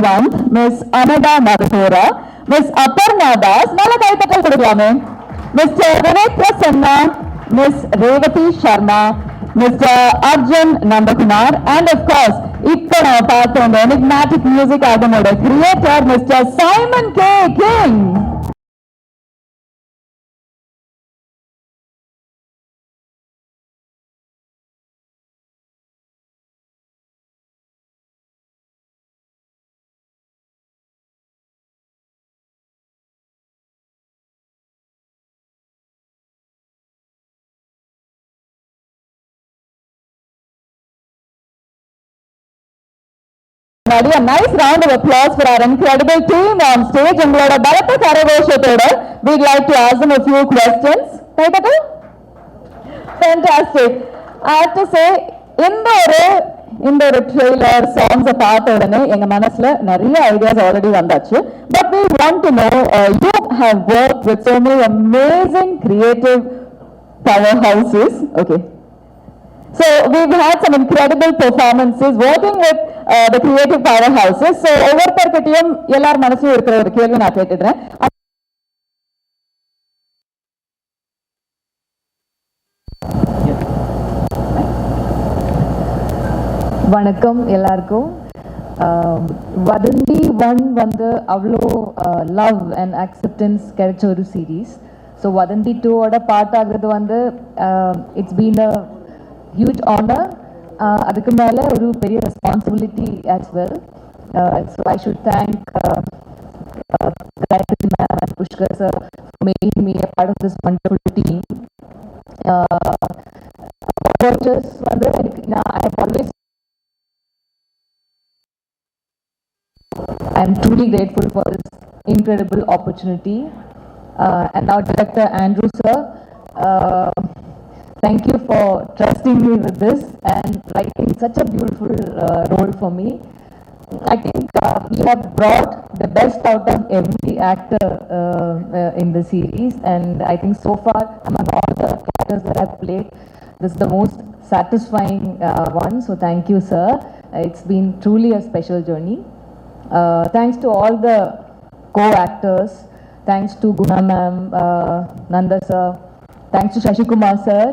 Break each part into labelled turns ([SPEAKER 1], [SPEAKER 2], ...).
[SPEAKER 1] Yashwant, Miss Anada Madhura, Miss Aparna Das, nalla kaithakkal kuduklame, Mr. Vinay Prasanna, Miss Revati Sharma, Mr. Arjun Nandakumar, and of course, இப்ப நம்ம பார்த்த இந்த enigmatic music album-ஓட creator, Mr. Simon K. King. A nice round of applause for our incredible team on stage. உங்களோட பலத்த கரகோஷத்தோட we'd like to ask them a few questions. Fantastic. I have to say இந்த ஒரு trailer சாங்ஸை பார்த்த உடனே எங்க மனசுல நிறைய ideas already வந்தாச்சு. But we want to know, you have worked with so many amazing creative powerhouses. Okay. So we've had some incredible performances working with the creative powerhouses. So ஒவ்வொருத்தர்கிட்டயும் எல்லார் மனசுலயும் இருக்கிற ஒரு கேள்வி நான் கேட்டுடுறேன்.
[SPEAKER 2] வணக்கம் எல்லாருக்கும். வதந்தி 1 வந்து அவ்வளோ லவ் அண்ட் அக்செப்டன்ஸ் கிடைச்ச ஒரு சீரீஸ். ஸோ வதந்தி 2ஓட பார்ட் ஆகுறது வந்து it's been a huge honor. அதுக்கு மேலே ஒரு பெரிய responsibility as well. So I should thank Gayatri ma'am and Pushkar sir for making me a part of this wonderful team. Just I have always I am truly grateful for this incredible opportunity. And now Director Andrew sir, thank you for trusting me with this and writing such a beautiful role for me. I think you have brought the best out of every actor in the series, and I think so far among all the characters that I've played, this is the most satisfying one. So thank you, sir. It's been truly a special journey. Thanks to all the co-actors. Thanks to Guna ma'am, Nanda sir. Thanks to Shashi Kumar sir.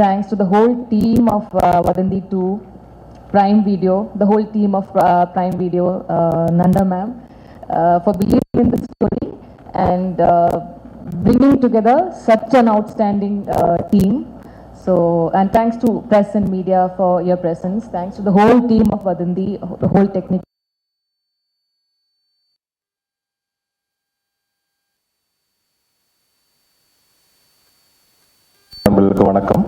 [SPEAKER 2] Thanks to the whole team of Vadandi 2, Prime Video, the whole team of Prime Video, Nanda ma'am, for believing in the story and bringing together such an outstanding team. So, and thanks to press and media for your presence. Thanks to the whole team of Vadandi, the whole technical.
[SPEAKER 3] வணக்கம்.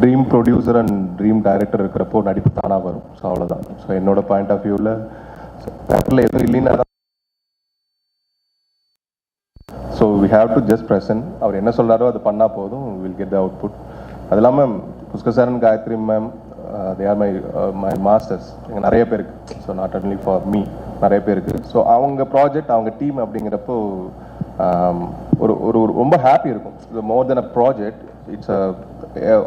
[SPEAKER 3] Dream producer and dream director இருக்கிறப்போ நடிப்பு தானாக வரும். So அவ்வளோதான். So என்னோட point of வியூவில் தேட்டரில் எதுவும் இல்லைன்னா தான். So we have to just present. அவர் என்ன சொல்கிறாரோ அது பண்ணால் போதும், வில் கெட் த அவுட்புட். அது இல்லாமல் Pushkar sir and Gayathri ma'am, they are my masters. எங்கள் நிறைய பேருக்கு, so not only for me, நிறைய பேருக்கு. ஸோ அவங்க ப்ராஜெக்ட், அவங்க டீம் அப்படிங்கிறப்போ ஒரு ஒரு ரொம்ப ஹாப்பி இருக்கும். மோர் தென் அ ப்ராஜெக்ட், இட்ஸ்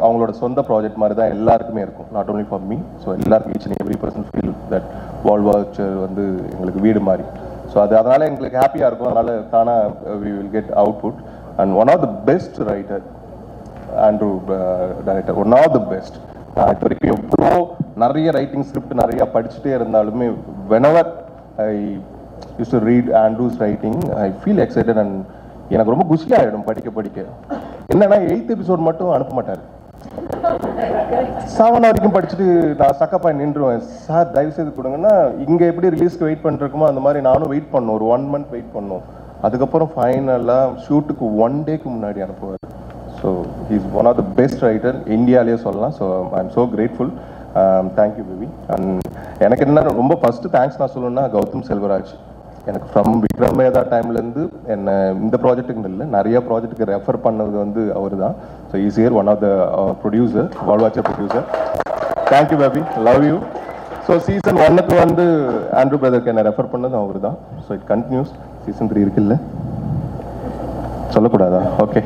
[SPEAKER 3] அவங்களோட சொந்த ப்ராஜெக்ட் மாதிரி தான் எல்லாருக்குமே இருக்கும். Not only for me. So எல்லாருக்கும் each and every person feel that Wallwatcher வந்து எங்களுக்கு வீடு மாதிரி. ஸோ அதனால் எங்களுக்கு ஹாப்பியாக இருக்கும். அதனால் தானாக we will get output. And one of the best writer Andrew director, one of the best. இது வரைக்கும் எவ்வளோ நிறைய ரைட்டிங் ஸ்கிரிப்ட் நிறையா படிச்சுட்டே இருந்தாலுமே whenever I used to read Andrew's writing, I feel excited and எனக்கு ரொம்ப குஷி ஆகிடும் படிக்க. என்னன்னா 8th எபிசோட் மட்டும் அனுப்ப மாட்டார். 7 வரைக்கும் படிச்சுட்டு நான் சக்கப்பாய் நின்றுவேன். சார் தயவு செய்து கொடுங்கன்னா, இங்கே எப்படி ரிலீஸ்க்கு வெயிட் பண்ணிருக்குமோ அந்த மாதிரி நானும் வெயிட் பண்ணோம். ஒரு 1 month வெயிட் பண்ணோம். அதுக்கப்புறம் ஃபைனலாக ஷூட்டுக்கு 1 டேக்கு முன்னாடி அனுப்புவார். So he's one of the best writer இந்தியாவிலே சொல்லலாம். So I am so grateful. Thank you baby. And எனக்கு என்ன ரொம்ப ஃபஸ்ட்டு தேங்க்ஸ் நான் சொல்லணும்னா கௌதம் செல்வராஜ். எனக்கு ஃப்ரம் விக்ரமேதா டைம்லேருந்து என்னை இந்த ப்ராஜெக்ட்டுக்கு இல்லை, நிறைய ப்ராஜெக்ட்டுக்கு ரெஃபர் பண்ணது வந்து அவர் தான். So is here one of the producer, Wallwatcher producer. Thank you baby, love you. So season 1க்கு வந்து ஆண்ட்ரூ பிரதருக்கு என்னை ரெஃபர் பண்ணது அவர் தான். So it continuous. சீசன் 3 இருக்குல்ல, சொல்லக்கூடாதா? ஓகே.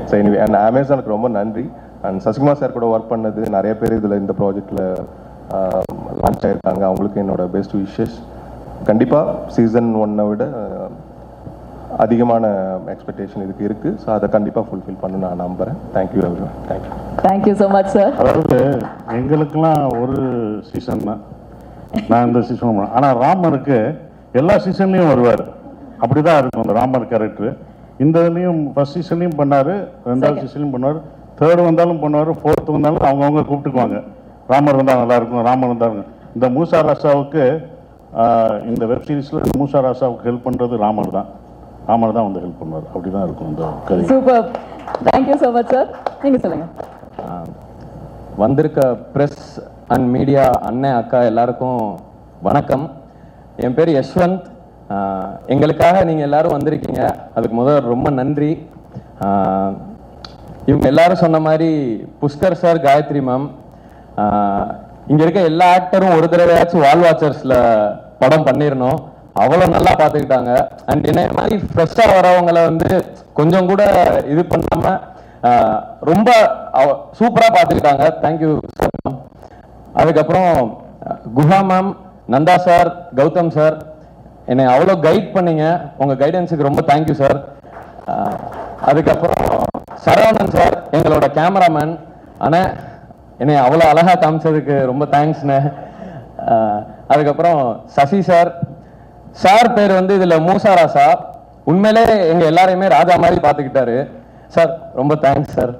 [SPEAKER 3] ஸோ எனிவே, அண்ட் அமேசானுக்கு ரொம்ப நன்றி. அண்ட் சசிகுமார் சார் கூட ஒர்க் பண்ணது நிறைய பேர் இதில் இந்த ப்ராஜெக்டில் லான்ச் ஆகிருக்காங்க. அவங்களுக்கு என்னோட பெஸ்ட் விஷஸ். கண்டிப்பாக சீசன் 1 விட அதிகமான எக்ஸ்பெக்டேஷன் இதுக்கு இருக்குது. ஸோ அதை கண்டிப்பாக ஃபுல்ஃபில் பண்ண நான் நம்புகிறேன். Thank you everyone. Thank you.
[SPEAKER 1] Thank you so much sir.
[SPEAKER 4] அதாவது எங்களுக்கெல்லாம் ஒரு சீசன் தான், நான் இந்த சீசன். ஆனால் ராமருக்கு எல்லா சீசன்லேயும் வருவார். அப்படி தான் இருக்கும் அந்த ராமர் கேரக்டர். இந்த இதுலேயும் ஃபர்ஸ்ட் சீசன்லையும் பண்ணார், 2வது சீசன்லையும் பண்ணுவார், 3rd வந்தாலும் பண்ணுவார், 4th வந்தாலும் அவங்கவுங்க கூப்பிட்டுக்குவாங்க. ராமர் வந்தால் நல்லா இருக்கும், ராமர் வந்தால். இந்த மூசா ராசாவுக்கு இந்த வெப் சீரிஸில் மூசா ராசாவுக்கு ஹெல்ப் பண்ணுறது ராமர் தான் வந்து ஹெல்ப் பண்ணுவார். அப்படி தான் இருக்கும் இந்த கதை.
[SPEAKER 1] Super. Thank you so much sir. நீங்கள் சொல்லுங்கள்.
[SPEAKER 5] வந்திருக்க ப்ரெஸ் அண்ட் மீடியா அண்ணன் அக்கா எல்லாருக்கும் வணக்கம். என் பேர் யஷ்வந்த். எங்களுக்காக நீங்கள் எல்லாரும் வந்திருக்கீங்க, அதுக்கு முதல் ரொம்ப நன்றி. இவங்க எல்லாரும் சொன்ன மாதிரி புஷ்கர் சார், காயத்ரி மேம், இங்கே இருக்க எல்லா ஆக்டரும் ஒரு தடவையாச்சும் வால் வாட்சர்ஸில் படம் பண்ணிடணும். அவ்வளோ நல்லா பார்த்துக்கிட்டாங்க. அண்ட் என்ன மாதிரி ஃப்ரெஷ்ஷாக வரவங்களை வந்து கொஞ்சம் கூட இது பண்ணாமல் ரொம்ப சூப்பராக பார்த்துக்கிட்டாங்க. Thank you sir ma'am. அதுக்கப்புறம் Guha ma'am, Nanda sir, Gautham sir, என்னை அவ்வளோ கைட் பண்ணீங்க. உங்கள் கைடன்ஸுக்கு ரொம்ப தேங்க்யூ சார். அதுக்கப்புறம் சரவணன் சார், எங்களோட கேமராமேன். ஆனால் என்னை அவ்வளோ அழகாக காமிச்சதுக்கு ரொம்ப தேங்க்ஸ்ண்ணே. அதுக்கப்புறம் சசி சார். சார் பேர் வந்து இதில் மூசா ராசா. உண்மையிலே எங்கள் எல்லாரையுமே ராஜா மாதிரி பார்த்துக்கிட்டாரு சார். ரொம்ப தேங்க்ஸ் சார்.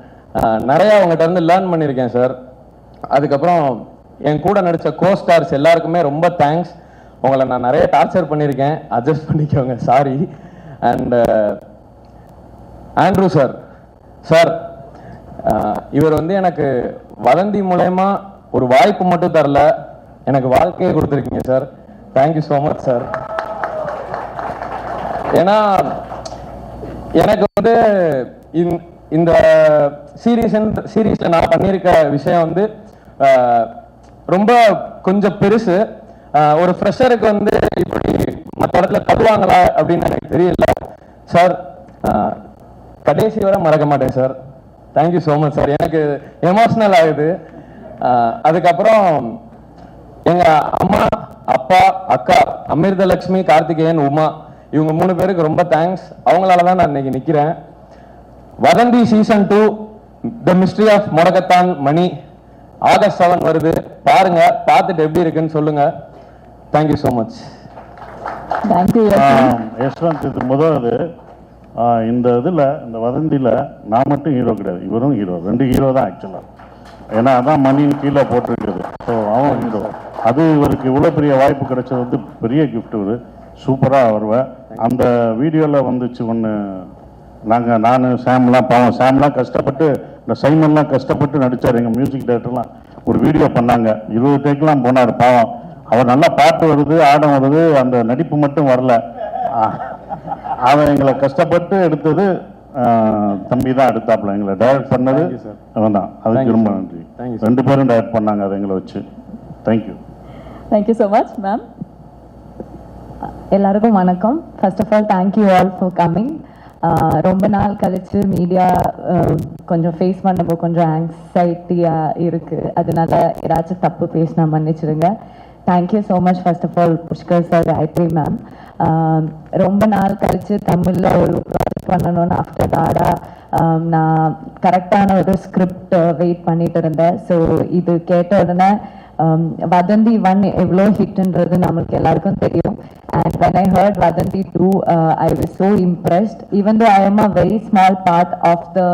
[SPEAKER 5] நிறையா உங்கள்கிட்ட இருந்து லேர்ன் பண்ணியிருக்கேன் சார். அதுக்கப்புறம் என் கூட நடித்த கோ ஸ்டார்ஸ் எல்லாருக்குமே ரொம்ப தேங்க்ஸ். உங்களை நான் நிறைய டார்ச்சர் பண்ணியிருக்கேன், அட்ஜஸ்ட் பண்ணிக்கோங்க, sorry. And Andrew sir, sir இவர் வந்து எனக்கு வதந்தி மூலயமா ஒரு வாய்ப்பு மட்டும் தரல, எனக்கு வாழ்க்கையை கொடுத்துருக்கீங்க sir. Thank you so much sir. ஏன்னா எனக்கு வந்து இந்த சீரீஸில் நான் பண்ணியிருக்க விஷயம் வந்து ரொம்ப கொஞ்சம் பெருசு. ஒரு ஃப்ரெஷருக்கு வந்து இப்படி மற்ற இடத்துல தருவாங்களா அப்படின்னு எனக்கு தெரியல சார். கடைசி வரை மறக்க மாட்டேன் sir. Thank you so much sir. எனக்கு எமோஷ்னல் ஆகுது. அதுக்கப்புறம் எங்க அம்மா, அப்பா, அக்கா அமிர்தலட்சுமி, கார்த்திகேயன், உமா, இவங்க 3 பேருக்கு ரொம்ப தேங்க்ஸ். அவங்களால தான் நான் இன்னைக்கு நிற்கிறேன். Vadhandhi season 2 the mystery of Modakathan Mani August 7 வருது. பாருங்க, பார்த்துட்டு எப்படி இருக்குன்னு சொல்லுங்க. Thank you so much.
[SPEAKER 1] Thank you
[SPEAKER 4] Yashwanth. இது முதல் இந்த இதில், இந்த வதந்தியில் நான் மட்டும் ஹீரோ கிடையாது, இவரும் ஹீரோ. 2 ஹீரோ தான் ஆக்சுவலாக. ஏன்னா அதான் மணின்னு கீழே போட்டிருக்குது. ஸோ அவன் ஹீரோ. அது இவருக்கு இவ்வளோ பெரிய வாய்ப்பு கிடைச்சது வந்து பெரிய கிஃப்ட். இவர் சூப்பராக வருவேன். அந்த வீடியோவில் வந்துச்சு ஒன்று, நான் சாம்லாம், பாவம் சாம்லாம் கஷ்டப்பட்டு, இந்த சைமன்லாம் கஷ்டப்பட்டு நடித்தார். எங்கள் மியூசிக் டைரக்டர்லாம் ஒரு வீடியோ பண்ணாங்க, 20 டேக்கெலாம் போனார். பாவம் அவர் நல்லா பாட்டு வருது, ஆடம் வருது, அந்த நடிப்பு மட்டும் வரல. அவன் எங்களை கஷ்டப்பட்டு எடுத்தது தம்பி தான் எடுத்தாப்புல. எங்களை டைரக்ட் பண்ணது அவன் தான். அதுக்கு ரொம்ப நன்றி. 2 பேரும் டைரக்ட் பண்ணாங்க அதை எங்களை வச்சு. Thank you.
[SPEAKER 1] Thank you so much ma'am.
[SPEAKER 2] எல்லாருக்கும் வணக்கம். First of all thank you all for coming. ரொம்ப நாள் கழிச்சு மீடியா கொஞ்சம் ஃபேஸ் பண்ணப்போ கொஞ்சம் ஆங்ஸைட்டியாக இருக்குது. அதனால ஏதாச்சும் தப்பு பேசினா மன்னிச்சிடுங்க. Thank you so much first of all Pushkar sir, Gayathri ma'am. ரொம்ப நாள் கழிச்சு தமிழில் ஒரு ப்ராஜெக்ட் பண்ணணும்னு ஆஃப்டர் தாடா நான் கரெக்டான ஒரு ஸ்கிரிப்ட் வெயிட் பண்ணிட்டு இருந்தேன். ஸோ இது கேட்ட உடனே வதந்தி 1 எவ்வளோ ஹிட்ன்றது நம்மளுக்கு எல்லாருக்கும் தெரியும். And when I heard Vadanthi 2, I was so impressed. Even though I am a very small part of the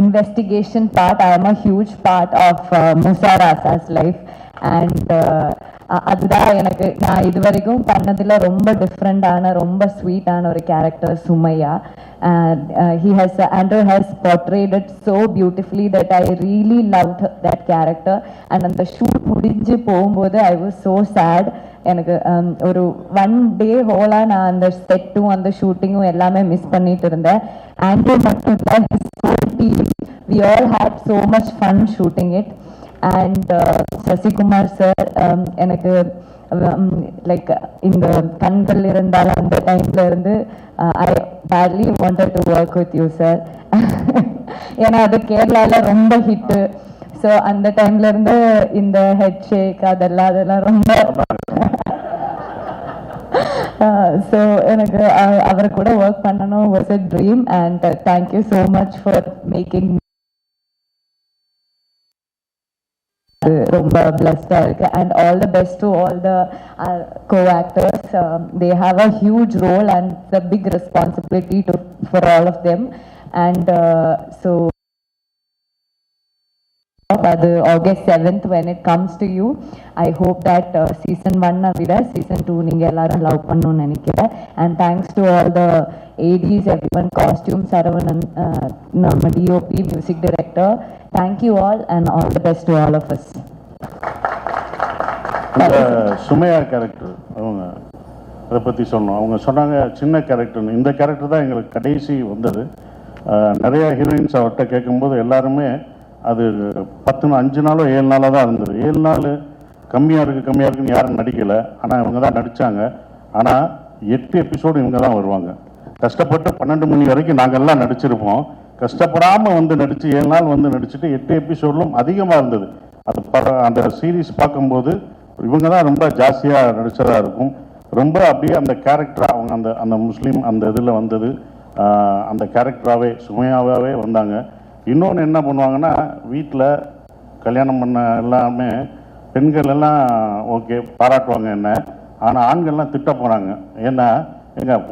[SPEAKER 2] investigation part, I am a huge part of Musa Rasa's life. And அதுதான் எனக்கு நான் இது வரைக்கும் பண்ணதில் ரொம்ப டிஃப்ரெண்டான, ரொம்ப ஸ்வீட்டான ஒரு character Sumaiya. Andrew has portrayed it so beautifully that I really loved that character. And அந்த ஷூட் முடிஞ்சு போகும்போது I was so sad. எனக்கு ஒரு 1 day ஹோலாக நான் அந்த செட்டும் அந்த ஷூட்டிங்கும் எல்லாமே மிஸ் பண்ணிட்டு இருந்தேன். ஆண்ட்ரூ மட்டும் இல்லை, his whole team, we all had so much fun shooting it. And Sasikumar sir, எனக்கு லைக் இந்த கண்கள் இருந்தாலும் அந்த டைம்ல இருந்து I badly wanted to work with you sir.
[SPEAKER 1] ஏன்னா அது கேரளால ரொம்ப ஹிட்டு. ஸோ அந்த டைம்ல இருந்து இந்த ஹெட் ஷேக் அதெல்லாம் ரொம்ப ஸோ எனக்கு அவர் கூட ஒர்க் பண்ணணும் was a dream. And thank you so much for making. ரொம்ப பிளஸ்டா இருக்கு. And all the best to all the co-actors. They have a huge role and it's a big responsibility for all of them. And so அது August 7th when it comes to you. I hope that season 1 விட season 2 நீங்க எல்லாரும் love பண்ணணும்னு நினைக்கிறேன். And thanks to all the ADs, everyone, costume, Saravanan, நம்ம DOP, music director. Thank you all and all the best to all of us.
[SPEAKER 4] இந்த சுமையா character அவங்க அதை பற்றி சொன்னோம். அவங்க சொன்னாங்க சின்ன கேரக்டர்னு. இந்த கேரக்டர் தான் எங்களுக்கு கடைசி வந்தது. நிறைய ஹீரோயின்ஸ் அவர்கிட்ட கேட்கும்போது எல்லாருமே அது 5 நாளோ 7 நாளோ தான் இருந்தது. 7 நாள் கம்மியாக இருக்குன்னு யாரும் நடிக்கலை. ஆனால் இவங்க தான் நடித்தாங்க. ஆனால் 8 எபிசோடு இவங்க தான் வருவாங்க. கஷ்டப்பட்டு 12 மணி வரைக்கும் நாங்கள் எல்லாம் நடிச்சிருப்போம். கஷ்டப்படாமல் வந்து நடித்து 7 நாள் வந்து நடிச்சுட்டு 8 எபிசோட்லும் அதிகமாக இருந்தது. அது அந்த சீரீஸ் பார்க்கும்போது இவங்க தான் ரொம்ப ஜாஸ்தியாக நடிச்சதாக இருக்கும். ரொம்ப அப்படியே அந்த கேரக்டராக அவங்க அந்த முஸ்லீம் அந்த இதில் வந்தது. அந்த கேரக்டராகவே சுமையாகவே வந்தாங்க. இன்னொன்று என்ன பண்ணுவாங்கன்னா, வீட்டில் கல்யாணம் பண்ண எல்லாமே பெண்கள் எல்லாம் ஓகே பாராட்டுவாங்க என்ன, ஆனால் ஆண்கள்லாம் திட்ட போகிறாங்க. ஏன்னா எங்கள்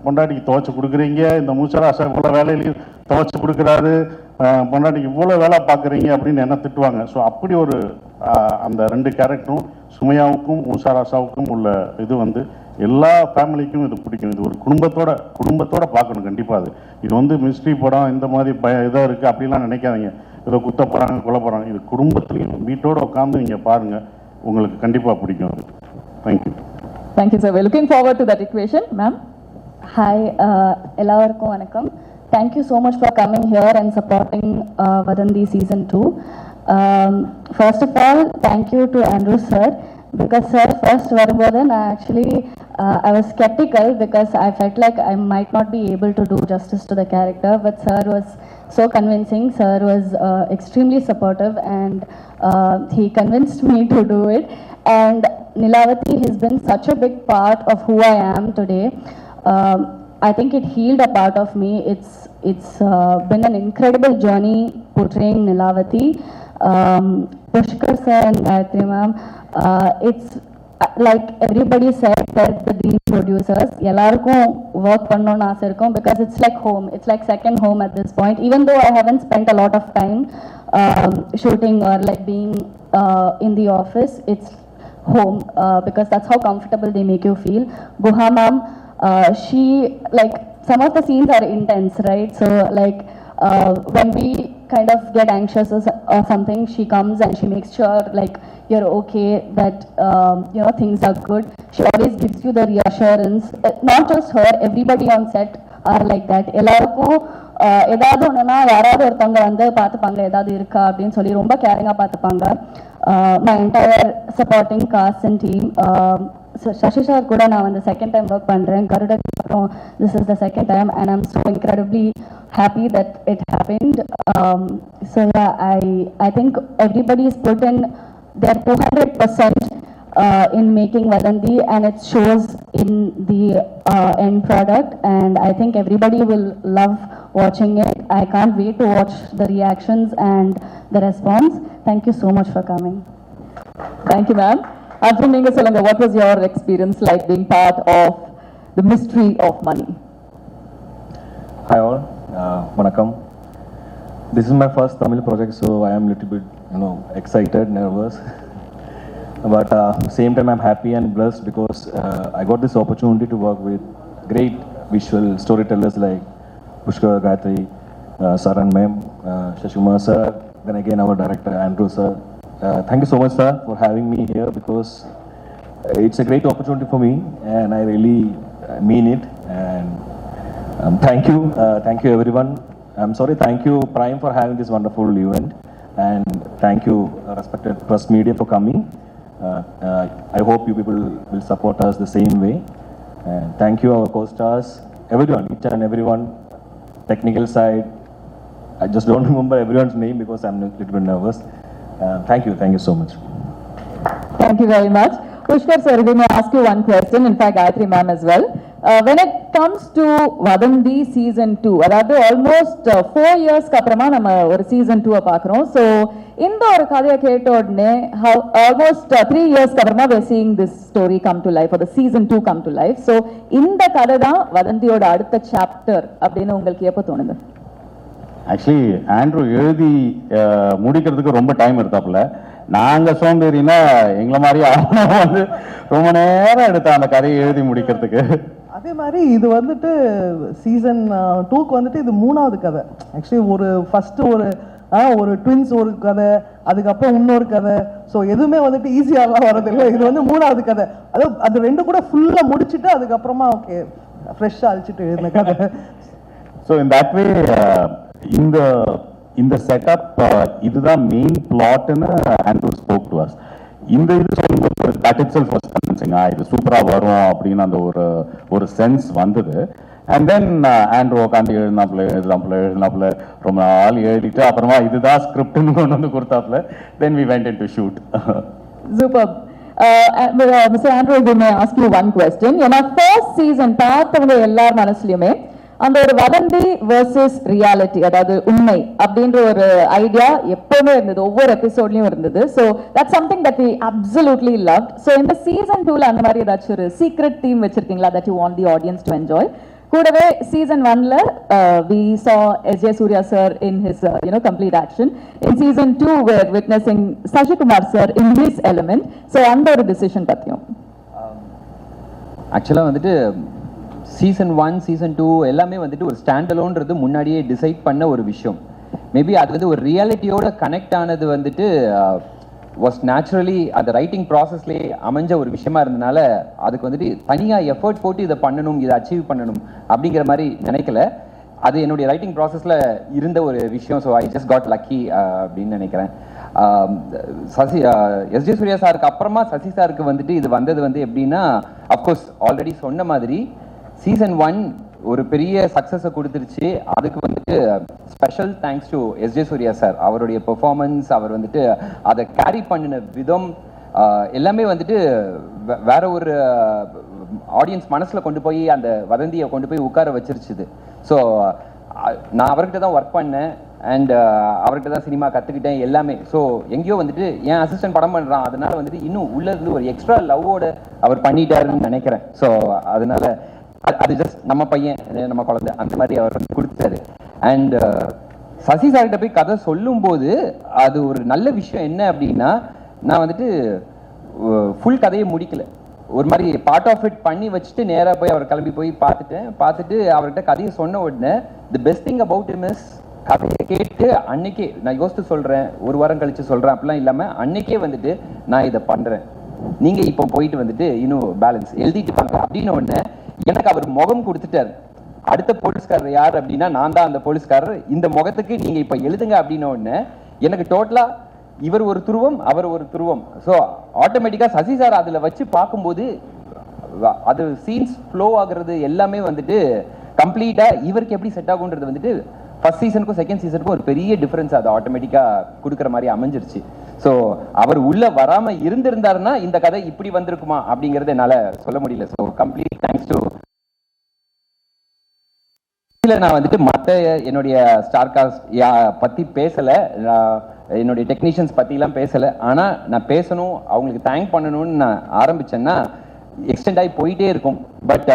[SPEAKER 4] பொண்டாட்டிக்கு துவைச்சி கொடுக்குறீங்க, இந்த மூசராசா இவ்வளோ வேலையிலையும் துவைச்சி கொடுக்குறாரு, பொண்டாட்டிக்கு இவ்வளோ வேலை பார்க்குறீங்க அப்படின்னு என்ன திட்டுவாங்க. ஸோ அப்படி ஒரு அந்த 2 கேரக்டரும் சுமையாவுக்கும் மூசாராசாவுக்கும் உள்ள இது வந்து எல்லா ஃபேமிலிக்கும் இது பிடிக்கும். இது ஒரு குடும்பத்தோட பார்க்கணும் கண்டிப்பாக. இது வந்து மிஸ்ட்ரி படம் இந்த மாதிரி இதாக இருக்குது அப்படிலாம் நினைக்காதீங்க. இதை குத்த போகிறாங்க கொல்ல போகிறாங்க. இது குடும்பத்துலையும் வீட்டோடு உட்காந்து நீங்கள் பாருங்கள், உங்களுக்கு கண்டிப்பாக பிடிக்கும் அது. Thank you.
[SPEAKER 1] Thank you, sir. We're looking forward to that equation. Ma'am?
[SPEAKER 6] Hi, எல்லாருக்கும் வணக்கம். Thank you so much for coming here and supporting Vadandi season 2. First of all, thank you to Andrew sir, because sir first வரும்போது நான் actually I was skeptical because I felt like I might not be able to do justice to the character, but sir was so convincing. Sir was extremely supportive and he convinced me to do it. And Nilavati has been such a big part of who I am today. I think it healed a part of me. It's been an incredible journey portraying Nilavati. Pushkar sir and Gayatri ma'am, it's like everybody said that the dream producers, எல்லாருக்கும் work பண்ணணும்னு ஆசை இருக்கும் because it's like home. It's like second home at this point. Even though I haven't spent a lot of time shooting or like being in the office, it's home because that's how comfortable they make you feel. Guha ma'am, she, like, some of the scenes are intense, right? So like when we kind of get anxious or something, she comes and she makes sure like you're okay, that you know, things are good. She always gives you the reassurance. Not just her, everybody on set are like that. எல்லாருக்கும் ஏதாவது ஒன்றுனா யாராவது ஒருத்தவங்க வந்து பார்த்துப்பாங்க, ஏதாவது இருக்கா அப்படின்னு சொல்லி ரொம்ப கேரிங்காக பார்த்துப்பாங்க. My entire supporting cast and team. Shashi sir கூட நான் வந்து செகண்ட் டைம் ஒர்க் பண்ணுறேன். கருடன் அப்புறம் this is the second time and I'm so incredibly happy that it happened. So yeah, I think everybody is put in their 200% in making Vadandi, and it shows in the end product, and I think everybody will love watching it. I can't wait to watch the reactions and the response. Thank you so much for coming.
[SPEAKER 1] Thank you, ma'am. Arjun, நீங்க சொல்லுங்க, what was your experience like being part of the mystery of money?
[SPEAKER 7] Hi all, vanakkam. This is my first Tamil project, so I am a little bit, excited, nervous. But same time I'm happy and blessed because I got this opportunity to work with great visual storytellers like Pushkar, Gayatri, sir and ma'am, Shashimar sir, then again our director Andrew sir. Thank you so much sir for having me here because it's a great opportunity for me and I really mean it. And thank you everyone. I'm sorry, thank you Prime for having this wonderful event, and thank you respected press media for coming. I hope you people will support us the same way. And thank you our co-stars, everyone, each and everyone, technical side, I just don't remember everyone's name because I'm a little bit nervous. Thank you so much.
[SPEAKER 1] Thank you very much. Pushkar sir, we may ask you one question, in fact Gayatri ma'am as well. When it comes to Vadandi season 2, அதாவது almost 4 years அப்புறமா நம்ம ஒரு season 2 பார்க்கிறோம். So இந்த ஒரு கதையை கேட்ட உடனே almost 3 years அப்புறமா we are seeing this story come to life, or the season 2 come to life. So இந்த கதை தான் வதந்தியோட அடுத்த சாப்டர் அப்படின்னு உங்களுக்கு எப்போ தோணுது?
[SPEAKER 4] ஆக்சுவலி ஆண்ட்ரூ எழுதி முடிக்கிறதுக்கு ரொம்ப டைம் எடுத்தாப்புல. நாங்க சோம்பேறினா எங்களை மாதிரி அவனும் வந்து ரொம்ப நேரம் எடுத்த அந்த கதையை எழுதி முடிக்கிறதுக்கு.
[SPEAKER 8] அதே மாதிரி இது வந்துட்டு சீசன் 2க்கு வந்துட்டு இது 3வது கதை. ஆக்சுவலி ஒரு ஃபர்ஸ்ட் ஒரு ட்வின்ஸ் ஒரு கதை, அதுக்கப்புறம் இன்னொரு கதை. ஸோ எதுவுமே வந்துட்டு ஈஸியாலாம் வரதில்லை. இது வந்து 3வது கதை. அது ரெண்டு கூட ஃபுல்லாக முடிச்சுட்டு அதுக்கப்புறமா ஓகே ஃப்ரெஷ்ஷாக அழிச்சிட்டு எழுதின கதை.
[SPEAKER 4] ஸோ இன் தட் வே இந்த செட்டப் இதுதான் மெயின் பிளாட்னு ஆண்ட்ரூ ஸ்போக் டு அஸ். இந்த இது சொல்லும்போது that itself was convincing. இது சூப்பராக வரும் அப்படின்னு அந்த ஒரு சென்ஸ் வந்தது. அண்ட் தென் ஆண்ட்ரூ உட்காந்து எழுதினாப்புல ரொம்ப நாள் எழுதிட்டு அப்புறமா இதுதான் ஸ்கிரிப்ட்னு கொண்டு வந்து கொடுத்தாப்புல. Then we went into shoot.
[SPEAKER 1] Superb. Mr. Andrew, we may ask you one question. ஏன்னா ஃபர்ஸ்ட் சீசன் பார்த்தவங்க எல்லார் மனசுலயுமே அந்த ஒரு வதந்தி வெர்சஸ் ரியாலிட்டி, அதாவது உண்மை அப்படின்ற ஒரு ஐடியா எப்பவுமே இருந்தது, ஒவ்வொரு எபிசோட்லயும் இருந்தது. So that something that we absolutely love. ஸோ இந்த சீசன் 2ல அந்த மாதிரி ஏதாச்சும் ஒரு சீக்ரெட் தீம் வச்சிருக்கீங்களா that you want the audience to enjoy? கூடவே சீசன் 1ல we saw S.J. Surya sir in his complete action. In season 2 we're witnessing Sashi Kumar sir in his element. So அந்த ஒரு decision பத்தியும்.
[SPEAKER 9] ஆக்சுவலாக வந்துட்டு season 1 season 2 எல்லாமே வந்துட்டு ஒரு ஸ்டாண்ட் அலோன்றது முன்னாடியே டிசைட் பண்ண ஒரு விஷயம். மேபி அது வந்து ஒரு ரியாலிட்டியோட கனெக்ட் ஆனது வந்துட்டு வாஸ் நேச்சுரலி அந்த ரைட்டிங் ப்ராசஸ்லேயே அமைஞ்ச ஒரு விஷயமா இருந்தனால அதுக்கு வந்துட்டு தனியாக எஃபர்ட் போட்டு இதை பண்ணணும், இதை அச்சீவ் பண்ணணும் அப்படிங்கிற மாதிரி நினைக்கல. அது என்னுடைய ரைட்டிங் ப்ராசஸில் இருந்த ஒரு விஷயம். So I just got lucky அப்படின்னு நினைக்கிறேன். சசி எஸ்ஜே சூர்யா சாருக்கு அப்புறமா சசி சாருக்கு வந்துட்டு இது வந்தது வந்து எப்படின்னா, அஃப்கோர்ஸ் ஆல்ரெடி சொன்ன மாதிரி சீசன் 1 ஒரு பெரிய சக்ஸஸை கொடுத்துருச்சு. அதுக்கு வந்துட்டு special thanks to S J Suryah sir. அவருடைய பெர்ஃபார்மன்ஸ், அவர் வந்துட்டு அதை கேரி பண்ணின விதம் எல்லாமே வந்துட்டு வேற ஒரு ஆடியன்ஸ் மனசில் கொண்டு போய் அந்த வதந்தியை கொண்டு போய் உட்கார வச்சிருச்சுது. ஸோ நான் அவர்கிட்ட தான் ஒர்க் பண்ணேன் அண்ட் அவர்கிட்ட தான் சினிமா கற்றுக்கிட்டேன் எல்லாமே. ஸோ எங்கேயோ வந்துட்டு என் அசிஸ்டன்ட் படம் பண்ணுறான், அதனால வந்துட்டு இன்னும் உள்ளது ஒரு எக்ஸ்ட்ரா லவ்வோட அவர் பண்ணிட்டாருன்னு நினைக்கிறேன். ஸோ அதனால அது ஜஸ்ட் நம்ம பையன் நம்ம குழந்தை அந்த மாதிரி அவர் வந்து கொடுத்தாரு. அண்ட் சசி சார்கிட்ட போய் கதை சொல்லும்போது அது ஒரு நல்ல விஷயம் என்ன அப்படின்னா, நான் வந்துட்டு ஃபுல் கதையை முடிக்கல, ஒரு மாதிரி பார்ட் ஆஃப் இட் பண்ணி வச்சுட்டு நேராக போய் அவர் கிளம்பி போய் பார்த்துட்டு அவர்கிட்ட கதையை சொன்ன உடனே the best thing about him is கதையை கேட்டு அன்னைக்கே நான் யோசித்து சொல்கிறேன், ஒரு வாரம் கழிச்சு சொல்கிறேன் அப்படிலாம் இல்லாமல் அன்னைக்கே வந்துட்டு நான் இதை பண்ணுறேன், நீங்கள் இப்போ போயிட்டு வந்துட்டு இன்னும் பேலன்ஸ் எழுதிட்டு பாங்க அப்படின்னு உடனே எனக்கு அவர் முகம் கொடுத்துட்டார். அடுத்த போலீஸ்காரர் யார் அப்படின்னா நான் தான் அந்த போலீஸ்காரர், இந்த முகத்துக்கு நீங்க இப்ப எழுதுங்க அப்படின்ன உடனே எனக்கு டோட்டலா இவர் ஒரு துருவம் அவர் ஒரு துருவம். ஸோ ஆட்டோமேட்டிக்கா சசி சார் அதுல வச்சு பார்க்கும்போது அது சீன்ஸ் ஃப்ளோ ஆகுறது எல்லாமே வந்துட்டு கம்ப்ளீட்டா இவருக்கு எப்படி செட் ஆகுன்றது வந்துட்டு ஃபர்ஸ்ட் சீசனுக்கும் செகண்ட் சீசனுக்கும் ஒரு பெரிய டிஃபரன்ஸ் அது ஆட்டோமேட்டிக்கா கொடுக்குற மாதிரி அமைஞ்சிருச்சு. ஸோ அவர் உள்ள வராம இருந்திருந்தாருன்னா இந்த கதை இப்படி வந்திருக்குமா அப்படிங்கறத என்னால சொல்ல முடியல. ஸோ கம்ப்ளீட் தேங்க்ஸ் டு நான் வந்துட்டு மற்ற என்னுடைய ஸ்டார் காஸ்ட் பத்தி பேசல, என்னுடைய டெக்னீஷியன்ஸ் பத்தி எல்லாம் பேசல. ஆனா நான் பேசணும், அவங்களுக்கு தேங்க் பண்ணணும்னு நான் ஆரம்பிச்சேன்னா எக்ஸ்டெண்ட் ஆகி போயிட்டே இருக்கும். But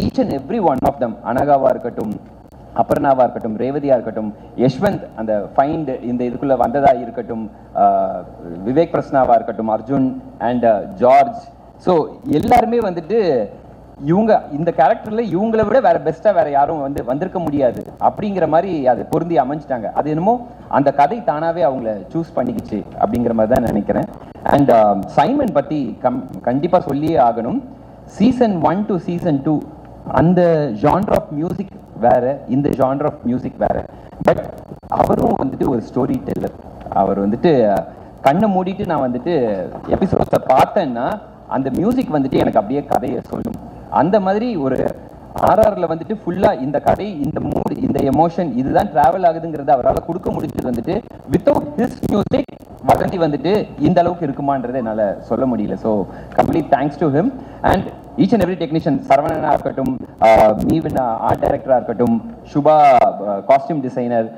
[SPEAKER 9] each and every one of them, அனகாவா இருக்கட்டும், அபர்ணாவா இருக்கட்டும், ரேவதியா இருக்கட்டும், யஷ்வந்த் அந்த ஃபைண்ட் இந்த இதுக்குள்ள வந்ததா இருக்கட்டும், விவேக் பிரஸ்னாவா இருக்கட்டும், அர்ஜுன் அண்ட் ஜார்ஜ். ஸோ எல்லாருமே வந்துட்டு இவங்க இந்த கேரக்டர்ல இவங்களை விட வேற பெஸ்டா வேற யாரும் வந்திருக்க முடியாது அப்படிங்கிற மாதிரி அது பொருந்தி அமைஞ்சிட்டாங்க. அது என்னமோ அந்த கதை தானாவே அவங்கள சூஸ் பண்ணிக்கிச்சு அப்படிங்கிற மாதிரி தான் நினைக்கிறேன். அண்ட் சைமன் பத்தி கண்டிப்பா சொல்லியே ஆகணும். சீசன் 1 to சீசன் 2 அந்த ஜான்ர் ஆஃப் மியூசிக் வேற, இந்த ஜான்ர் ஆஃப் மியூசிக் வேற. பட் அவரும் வந்துட்டு ஒரு ஸ்டோரி டெல்லர். அவர் வந்துட்டு கண்ணை மூடிட்டு நான் வந்துட்டு எபிசோட்ஸை பார்த்தேன்னா அந்த மியூசிக் வந்துட்டு எனக்கு அப்படியே கதையை சொல்லும். அந்த மாதிரி ஒரு ஆர்ஆர்ல வந்துட்டு ஃபுல்லா இந்த கதை, இந்த மூட், இந்த எமோஷன் இதுதான் டிராவல் ஆகுதுங்கிறத அவரால் கொடுக்க முடிஞ்சது வந்துட்டு வித்தவுட் ஹிஸ் மியூசிக் வதந்தி வந்துட்டு இந்த அளவுக்கு இருக்குமான்றதை என்னால் சொல்ல முடியல. So complete thanks to him and each and every technician, சரவணனா இருக்கட்டும், மீவின் ஆர்ட் டைரக்டரா இருக்கட்டும், சுபா காஸ்டியூம் டிசைனர்,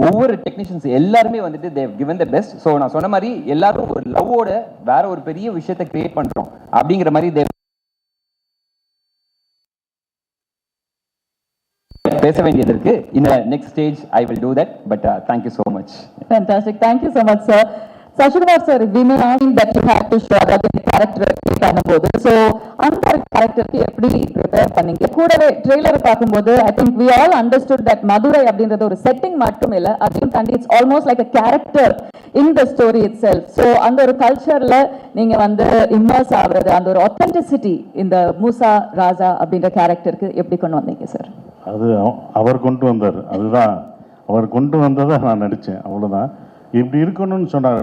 [SPEAKER 9] ஒவ்வொரு டெக்னீஷியன்ஸ் எல்லாருமே வந்துட்டு they given the best. So நான் சொன்ன மாதிரி எல்லாரும் ஒரு லவ்வோட வேற ஒரு பெரிய விஷயத்தை கிரியேட் பண்றோம் அப்படிங்கிற மாதிரி தேவ் பேச வேண்டியது இருக்கு. In the next stage I will do that, but thank you so much.
[SPEAKER 1] Fantastic. Thank you so much, sir. Sashikumar sir, we may ask that you had to show that in character பண்ணும்போது, so அந்த கேரக்டருக்கு எப்படி prepare பண்ணீங்க? கூடவே trailer பார்க்கும்போது I think we all understood that Madurai அப்படின்றது ஒரு setting மட்டும் இல்ல, அதையும் தாண்டி it's almost like a character in the story itself. So அந்த ஒரு கல்ச்சர்ல நீங்க வந்து இம்மர்ஸ் ஆகுறது, அந்த ஒரு authenticity இந்த மூசா ராஜா அப்படின்ற கேரக்டருக்கு எப்படி கொண்டு வந்தீங்க சார்?
[SPEAKER 4] அது அவர் கொண்டு வந்தார். அதுதான் அவர் கொண்டு வந்ததை நான் நடித்தேன், அவ்வளோதான். இப்படி இருக்கணும்னு சொன்னார்.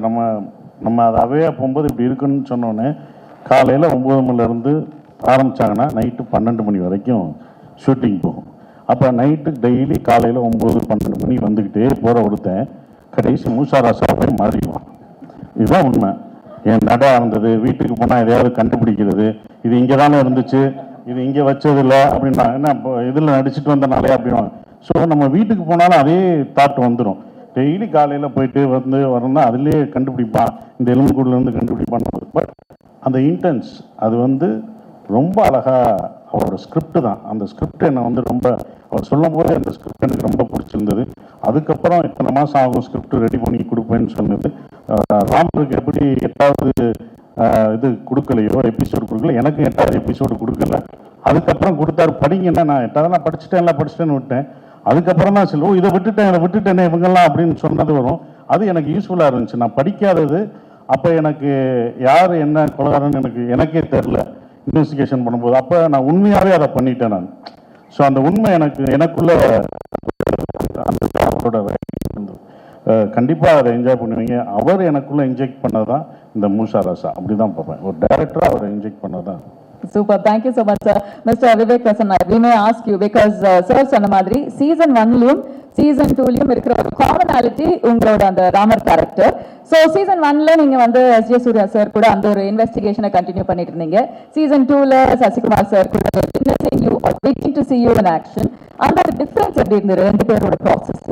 [SPEAKER 4] நம்ம அதை அவையாக போகும்போது இப்படி இருக்கணும்னு சொன்னோன்னே காலையில் 9 மணிலேருந்து ஆரம்பித்தாங்கன்னா நைட்டு 12 மணி வரைக்கும் ஷூட்டிங் போகும். அப்போ நைட்டு டெய்லி காலையில் 9-12 மணி வந்துக்கிட்டே போகிற ஒருத்தன் கடைசி மூசாராசாவே மாறிடுவான். இதுதான் உண்மை. என் நடை இருந்தது, வீட்டுக்கு போனால் எதையாவது கண்டுபிடிக்கிறது, இது இங்கே தானே இருந்துச்சு, இது இங்கே வச்சதில்லை அப்படின்னா என்ன இப்போ இதில் நடிச்சுட்டு வந்தனாலே அப்படின்னா. ஸோ நம்ம வீட்டுக்கு போனாலும் அதே தாட் வந்துடும். டெய்லி காலையில் போயிட்டு வரணும்னா அதுலேயே கண்டுபிடிப்பான், இந்த எலும்புக்கூடலேருந்து கண்டுபிடிப்பான். பட் அந்த இன்டென்ஸ் அது வந்து ரொம்ப அழகாக அவரோட ஸ்கிரிப்ட் தான். அந்த ஸ்கிரிப்ட் என்னை வந்து ரொம்ப அவர் சொல்லும் போது அந்த ஸ்கிரிப்ட் எனக்கு ரொம்ப பிடிச்சிருந்தது. அதுக்கப்புறம் எத்தனை மாதம் ஆகும் ஸ்கிரிப்ட் ரெடி பண்ணி கொடுப்பேன்னு சொன்னது. ராமருக்கு எப்படி 8வது இது கொடுக்கலையோ, எபிசோடு கொடுக்கல, எனக்கு 8வது எபிசோடு கொடுக்கல. அதுக்கப்புறம் கொடுத்தாரு, படிங்கன்னா நான் 8வது நான் படிச்சுட்டேன்னு விட்டேன். அதுக்கப்புறம் தான் சொல்லுவோம் இதை விட்டுட்டேனே இவங்கெல்லாம் அப்படின்னு சொன்னது வரும். அது எனக்கு யூஸ்ஃபுல்லாக இருந்துச்சு. நான் படிக்காதது அப்போ எனக்கு யார் என்ன கொலகாரன்னு எனக்கே தெரில இன்வெஸ்டிகேஷன் பண்ணும்போது. அப்போ நான் உண்மையாகவே அதை பண்ணிட்டேன் நான். ஸோ அந்த உண்மை எனக்குள்ள அந்த அவரோட கண்டிப்பாக அதை என்ஜாய் பண்ணுவீங்க. அவர் எனக்குள்ள இன்ஜெக்ட் பண்ணது தான் இந்த மூசா ராசா. அப்படி தான் பார்ப்பேன். ஒரு டைரக்டராக அவரை இன்ஜெக்ட் பண்ணது தான்.
[SPEAKER 1] Super. Thank you so much, sir. Mr. Vivek Prasanna, we may ask you because sir சொன்ன மாதிரி season 1லயும் season 2லயும் இருக்கிற ஒரு காமனாலிட்டி உங்களோட அந்த ராமர் கேரக்டர். ஸோ season 1ல நீங்க வந்து S.J. சூர்யா சார் கூட அந்த ஒரு இன்வெஸ்டிகேஷனை கண்டினியூ பண்ணிட்டு இருந்தீங்க. season 2ல சசிகுமார் சார் கூட witnessing you or waiting to see you in action. அந்த டிஃபரன்ஸ் எப்படி இருந்தது ரெண்டு பேரோட ப்ராசஸ்?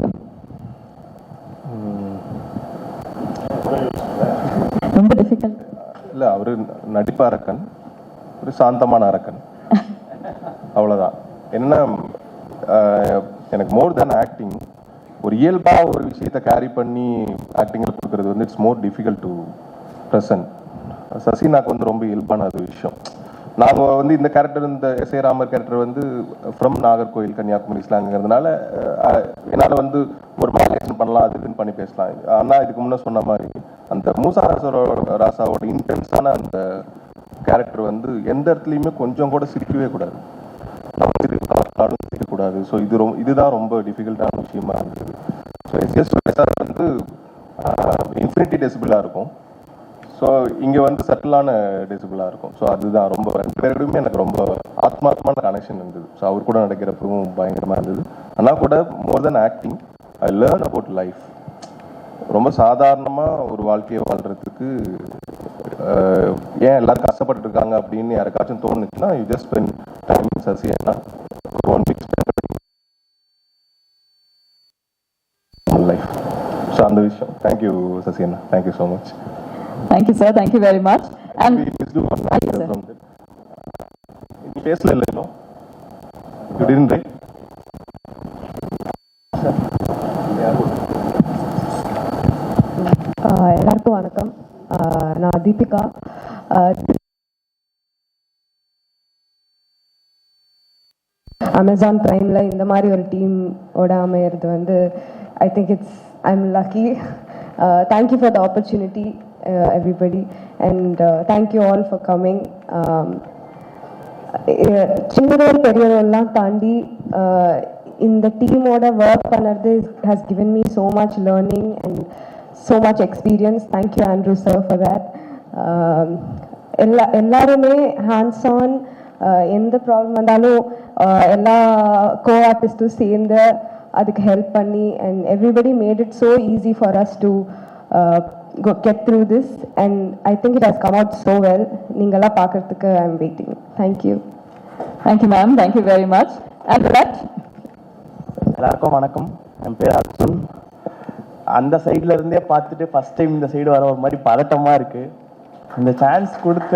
[SPEAKER 1] ரொம்ப டிஃபிகல்ட்
[SPEAKER 3] இல்லை, அவரு நடிப்பு அரக்கன், ஒரு சாந்தமான அரக்கன், அவ்வளோதான். என்ன எனக்கு மோர் தென் ஆக்டிங், ஒரு இயல்பாக ஒரு விஷயத்தை கேரி பண்ணி ஆக்டிங்கில் கொடுக்குறது வந்து it's more difficult to present. சசினாக்கு வந்து ரொம்ப இயல்பான அது விஷயம். நாங்கள் வந்து இந்த கேரக்டர், இந்த எஸ்.ஏ. ராமர் கேரக்டர் வந்து ஃப்ரம் நாகர்கோவில் கன்னியாகுமரி ஸ்லாங்கிறதுனால என்னால் வந்து ஒரு மாடலேஷன் பண்ணலாம், அதுக்குன்னு பண்ணி பேசலாம். ஆனால் இதுக்கு முன்னே சொன்ன மாதிரி அந்த மூசா ராசாவோட இன்டென்ஸான அந்த கேரக்டர் வந்து எந்த இடத்துலையுமே கொஞ்சம் கூட சிரிக்கவே கூடாது, சிரிக்கக்கூடாது. ஸோ இதுதான் ரொம்ப டிஃபிகல்ட்டான விஷயமா இருந்தது. So SS. சார் வந்து இன்ஃபினிட்டி டெசிபிளாக இருக்கும். ஸோ இங்கே வந்து சட்டிலான டெசிபிளாக இருக்கும். ஸோ அதுதான் ரொம்ப ரெண்டு பேருக்குமே எனக்கு ரொம்ப ஆத்மார்த்தமான கனெக்ஷன் இருந்தது. ஸோ அவர் கூட நடக்கிறப்பவும் பயங்கரமாக இருந்தது. ஆனால் கூட more than acting I learn about life. ரொம்ப சாதாரணமாக ஒரு வாழ்க்கையை வாழ்கிறதுக்கு ஏன் எல்லாரும் கஷ்டப்பட்டு இருக்காங்க அப்படின்னு யாருக்காச்சும் தோணுச்சுன்னா you just spend time in Sasina 1 week life. So அந்த விஷயம். Thank you Sasina, thank you so much.
[SPEAKER 1] Thank you, sir. Thank you very much. And
[SPEAKER 3] you பேசல இல்லை, you didn't write.
[SPEAKER 10] எல்லாருக்கும் வணக்கம். நான் தீபிகா. அமேசான் பிரைமில் இந்த மாதிரி ஒரு டீமோட அமையிறது வந்து I think I'm lucky. Thank you for the opportunity everybody and thank you all for coming. சின்ன ரோல் பெரிய ரோல்லாம் தாண்டி இந்த டீமோட ஒர்க் பண்ணுறது has given me so much learning and so much experience. Thank you Andrew sir for that. எல்லாருமே hands on எந்த problem வந்தாலும் எல்லா கோ ஆர்டிஸ்ட்டும் சேர்ந்து அதுக்கு ஹெல்ப் பண்ணி and everybody made it so easy for us to get through this, and I think it has come out so well. நீங்களாம் பார்க்கறதுக்கு I am waiting. Thank you.
[SPEAKER 1] Thank you, ma'am. Thank you very much. And that,
[SPEAKER 11] எல்லாருக்கும் வணக்கம். என் பேர் அர்ஜுன். அந்த சைட்ல இருந்தே பார்த்துட்டு first time இந்த சைடு வர ஒரு மாதிரி பதட்டமா இருக்கு. இந்த சான்ஸ் கொடுத்த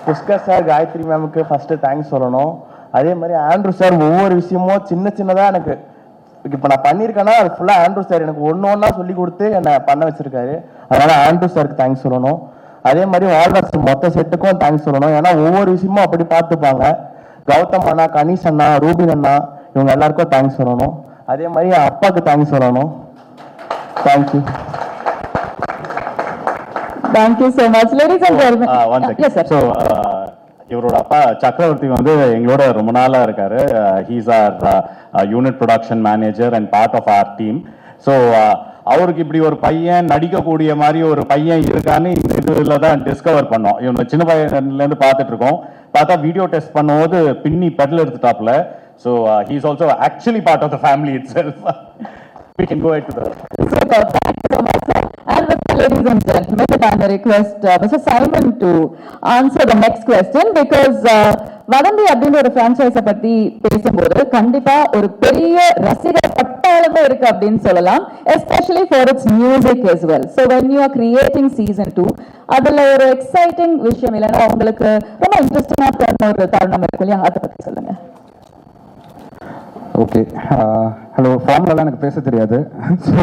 [SPEAKER 11] புஷ்கர் சார், காயத்ரி மேமுக்கு ஃபர்ஸ்ட் தேங்க்ஸ் சொல்லணும். அதே மாதிரி ஆண்ட்ரூ சார் ஒவ்வொரு விஷயமும் சின்ன சின்னதாக எனக்கு இப்போ நான் பண்ணியிருக்கேன்னா அது ஃபுல்லாக ஆண்ட்ரூ சார் எனக்கு ஒன்று சொல்லி கொடுத்து என்னை பண்ண வச்சிருக்காரு. அதனால ஆண்ட்ரூ சாருக்கு தேங்க்ஸ் சொல்லணும். அதே மாதிரி வால்ரஸ் மொத்த செட்டுக்கும் தேங்க்ஸ் சொல்லணும். ஏன்னா ஒவ்வொரு விஷயமும் அப்படி பார்த்துப்பாங்க. கௌதம் அண்ணா, கணேஷ் அண்ணா, ரூபின் அண்ணா, இவங்க எல்லாருக்கும் தேங்க்ஸ் சொல்லணும். அதே மாதிரி என் அப்பாவுக்கு தேங்க்ஸ் சொல்லணும். Thank you.
[SPEAKER 1] thank you so much, ladies and gentlemen. Yes, sir.
[SPEAKER 4] So, இவரோட அப்பா சக்கரவர்த்தி வந்து எங்களோட ரொம்ப நாளா இருக்காரு. He's our unit production manager and part of our team. So அவருக்கு இப்படி ஒரு பையன் நடிக்கக்கூடிய மாதிரி ஒரு பையன் இருக்கான்னு இந்த இதுல தான் டிஸ்கவர் பண்ணோம். இவங்க சின்ன பையன்லேருந்து பார்த்துட்டு இருக்கோம். பார்த்தா வீடியோ டெஸ்ட் பண்ணும்போது பின்னி பெடல் எடுத்துட்டாப்ல. So he is also actually part of the family itself. We can go ahead to the...
[SPEAKER 1] Super. Thank you so much, sir. And with the ladies and gentlemen, I request Mr. Simon to answer the next question, because வதந்தி அப்படின்ற ஒரு பிரான்ச்சைஸை பத்தி பேசும்போது கண்டிப்பா ஒரு பெரிய ரசிகர் பட்டாளமே இருக்கு அப்படின்னு சொல்லலாம், especially for it's music as well. So when you are creating season 2, அதுல ஒரு எக்ஸைட்டிங் விஷயம் இல்லைன்னா உங்களுக்கு ரொம்ப இன்ட்ரெஸ்டிங்கான ஒரு தருணம் இருக்கு இல்லையா, அதை பத்தி சொல்லுங்க.
[SPEAKER 12] Okay, hello. ஃபார்முலாலாம் எனக்கு பேச தெரியாது. ஸோ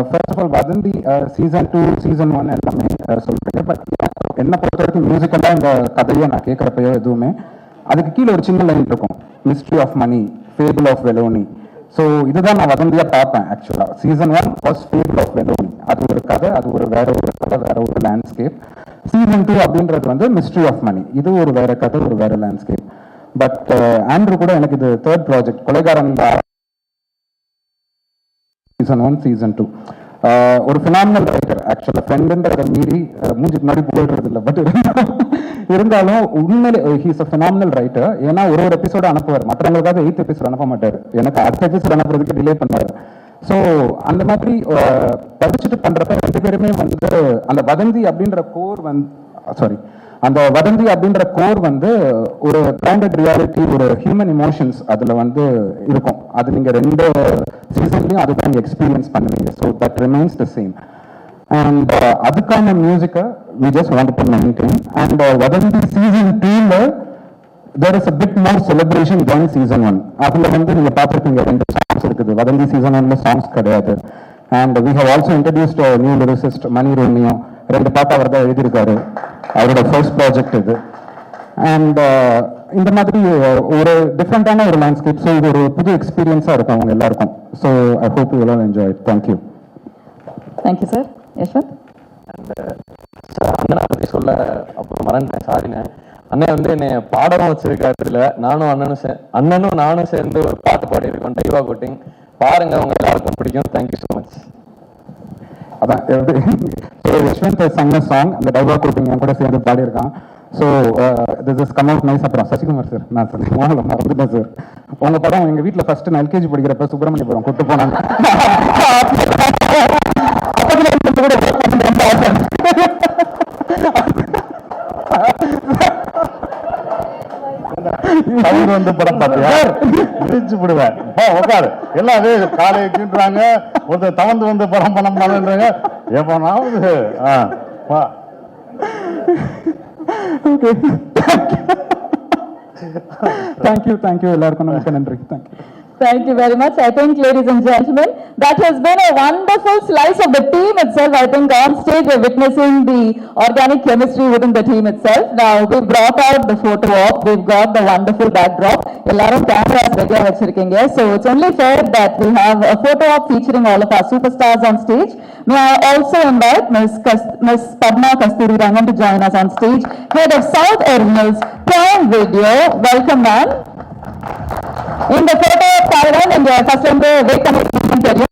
[SPEAKER 12] ஃபர்ஸ்ட் ஆஃப் ஆல் வதந்தி சீசன் 2 சீசன் 1 எல்லாமே சொல்கிறேன். பட் என்னை பொறுத்த வரைக்கும் மியூசிக்கெல்லாம் இந்த கதையை நான் கேட்குறப்பையோ எதுவுமே அதுக்கு கீழே ஒரு சின்ன லைன் இருக்கும், mystery of money, fable of Velonie. So இதுதான் நான் வதந்தியாக பார்ப்பேன். ஆக்சுவலாக season 1 was fable of Velonie. அது ஒரு கதை, அது ஒரு வேற ஒரு கதை, வேற ஒரு லேண்ட்ஸ்கேப். சீசன் 2 அப்படின்றது வந்து மிஸ்ட்ரி ஆஃப் மணி, இது ஒரு வேற கதை, ஒரு வேற லேண்ட்ஸ்கேப். பட் ஆண்ட்ரூ கூட எனக்கு இது தேர்ட் ப்ராஜெக்ட். கொலைகாரன் சீசன் 1 சீசன் 2 ஒரு ஃபினாமினல் ரைட்டர். ஆக்சுவலாக ஃப்ரெண்டுன்றதை மீறி மூஞ்சிக்கு முன்னாடி போயிடுறது இல்லை, பட் இருந்தாலும் உண்மையிலே ஹீஸ் அ ஃபினாமினல் ரைட்டர். ஏன்னா ஒரு எபிசோட அனுப்புவார், மற்றவங்களுக்காக 8th எபிசோட் அனுப்ப மாட்டார், எனக்கு அடுத்த எபிசோட் அனுப்புறதுக்கு டிலே பண்ணுவார். ஸோ அந்த மாதிரி படிச்சுட்டு பண்றப்ப ரெண்டு பேருமே வந்து அந்த வதந்தி அப்படின்ற கோர் அந்த வதந்தி அப்படின்ற கோர் வந்து ஒரு பிராண்டட் ரியாலிட்டி, ஒரு ஹியூமன் இமோஷன்ஸ் அதுல வந்து இருக்கும். அது நீங்க ரெண்டு சீசன்லயும் அதுதான் எக்ஸ்பீரியன்ஸ் பண்ணுவீங்க. So that remains the same. And அதுக்கான மியூசிக்கை we just want to maintain. And Vadhandhi season 2ல there is a bit more celebration than season 1. அதுல வந்து நீங்க பார்த்திருப்பீங்க, 2 சாங்ஸ் இருக்குது. வதந்தி சீசன் 1ல சாங்ஸ் கிடையாது. And we have also introduced a new lyricist, Mani Romeo. 2 பாட்டு அவர் தான் எழுதியிருக்காரு, அவரோட ஃபர்ஸ்ட் ப்ராஜெக்ட் இது. அண்ட் இந்த மாதிரி ஒரு டிஃப்ரெண்டான ஒரு லேண்ட்ஸ்கேப். ஸோ இது ஒரு புது எக்ஸ்பீரியன்ஸாக இருக்கும் அவங்க எல்லாருக்கும். So I hope you will enjoy it. Thank you.
[SPEAKER 1] Thank you sir. Yashwant.
[SPEAKER 5] அண்ணனை பற்றி சொல்ல அப்புறம் மறந்துட்டேன், சாரிண்ணே. அண்ணன் வந்து என்னை பாடவும் வச்சிருக்காரு. இதில் அண்ணனும் நானும் சேர்ந்து ஒரு பாட்டு பாடியிருக்கோம், டைவா கோட்டிங். பாருங்க, அவங்க எல்லாருக்கும் பிடிக்கும். Thank you so much.
[SPEAKER 12] அதான் யஷ்வந்த் சங்க சாங் அந்த டைவா கோட்டிங் என் கூட சேர்ந்து பாடியிருக்கான். So this is come out nice. அப்புறம் சசிகுமார் சார், நான் உங்களை மறந்துட்டேன் சார். உங்க படம் எங்க வீட்டில் ஃபர்ஸ்ட் நான் எல்கேஜி படிக்கிறப்ப சுப்பிரமணியபுரம் கூட்டு போனாங்க.
[SPEAKER 4] அவர் வந்து படம் பார்த்தியா பிரிச்சு விடுவேன். உட்காரு, எல்லாம் அதே காலையை கீட்டுறாங்க, ஒருத்தர் தவந்து வந்து படம் பண்ணுன்றாங்க. எப்போனாவது
[SPEAKER 12] தேங்க்யூ எல்லாருக்கும் நமக்கு நன்றி. Thank you.
[SPEAKER 1] Thank you very much. I think, ladies and gentlemen, that has been a wonderful slice of the team itself. I think on stage we're witnessing the organic chemistry within the team itself. Now we brought out the photo op. We've got the wonderful backdrop. Ellarum cameras ready vechirukeenga. So it's only fair that we have a photo op featuring all of our superstars on stage. May I also invite Miss Padma Kasturi Rangan to join us on stage, head of South Originals Prime Video. Welcome, ma'am. In the photo, Taiwan, and first one, wait a minute.